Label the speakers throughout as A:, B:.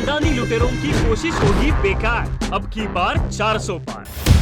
A: खानदानी लुटेरों की कोशिश होगी बेकार, अब की बार 400 पार।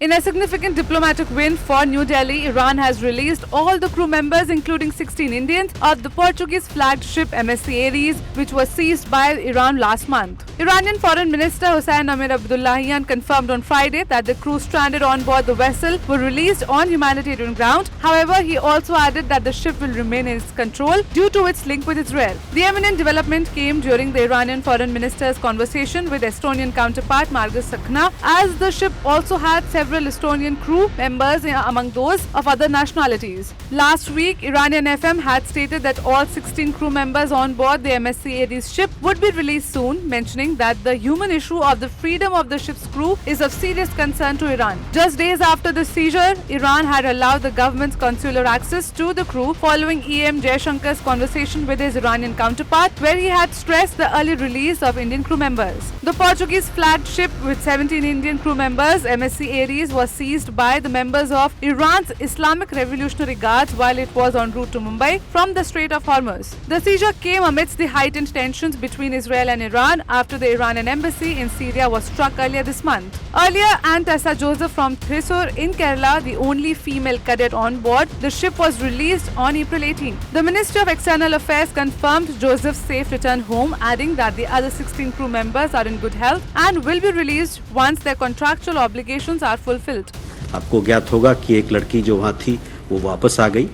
B: In a significant diplomatic win for New Delhi, Iran has released all the crew members, including 16 Indians, of the Portuguese flagged ship MSC Aries, which was seized by Iran last month. Iranian Foreign Minister Hossein Amir Abdullahian confirmed on Friday that the crew stranded on board the vessel were released on humanitarian ground. However, he also added that the ship will remain in its control due to its link with Israel. The eminent development came during the Iranian Foreign Minister's conversation with Estonian counterpart Margus Sakhna, as the ship also had several Estonian crew members among those of other nationalities. Last week, Iranian FM had stated that all 16 crew members on board the MSC Aries ship would be released soon, mentioning that the human issue of the freedom of the ship's crew is of serious concern to Iran. Just days after the seizure, Iran had allowed the government's consular access to the crew following EM Jaishankar's conversation with his Iranian counterpart, where he had stressed the early release of Indian crew members. The Portuguese flagged ship with 17 Indian crew members, MSC Aries, was seized by the members of Iran's Islamic Revolutionary Guards while it was en route to Mumbai from the Strait of Hormuz. The seizure came amidst the heightened tensions between Israel and Iran after the Iranian embassy in Syria was struck earlier this month. Earlier, Anne Tessa Joseph from Thrissur in Kerala, the only female cadet on board the ship, was released on April 18. The Ministry of External Affairs confirmed Joseph's safe return home, adding that the other 16 crew members are in good health and will be released once their contractual obligations are fulfilled.
C: आपको ज्ञात होगा कि एक लड़की जो वहाँ थी वो वापस आ गई।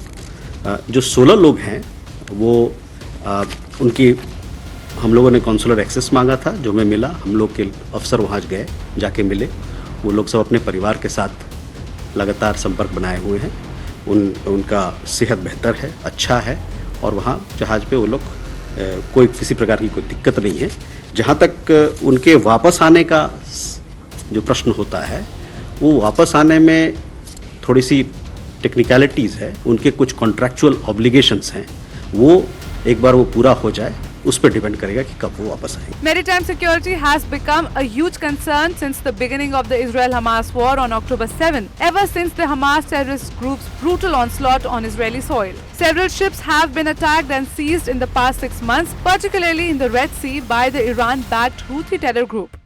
C: जो 16 लोग हैं वो उनकी हम लोगों ने कॉन्सुलर एक्सेस मांगा था, जो हमें मिला। हम लोग के अफसर वहाँ गए, जाके मिले। वो लोग सब अपने परिवार के साथ लगातार संपर्क बनाए हुए हैं। उनका सेहत बेहतर है, अच्छा है, और वहाँ जहाज़ पे वो लोग कोई किसी प्रकार की कोई दिक्कत नहीं है। जहाँ तक उनके वापस आने का जो प्रश्न होता है, वो वापस आने में थोड़ी सी टेक्निकलिटीज़ है, उनके कुछ कॉन्ट्रैक्चुअल ऑब्लिगेशंस हैं, वो एक बार वो पूरा हो जाए, उस पर डिपेंड करेगा कि कब वो वापस आएंगे।
B: Maritime security has become a huge concern since the beginning of the Israel-Hamas war on October 7, ever since the Hamas terrorist group's brutal onslaught on Israeli soil. Several ships have been attacked and seized in the past 6 months, particularly in the Red Sea by the Iran-backed Houthi terror group.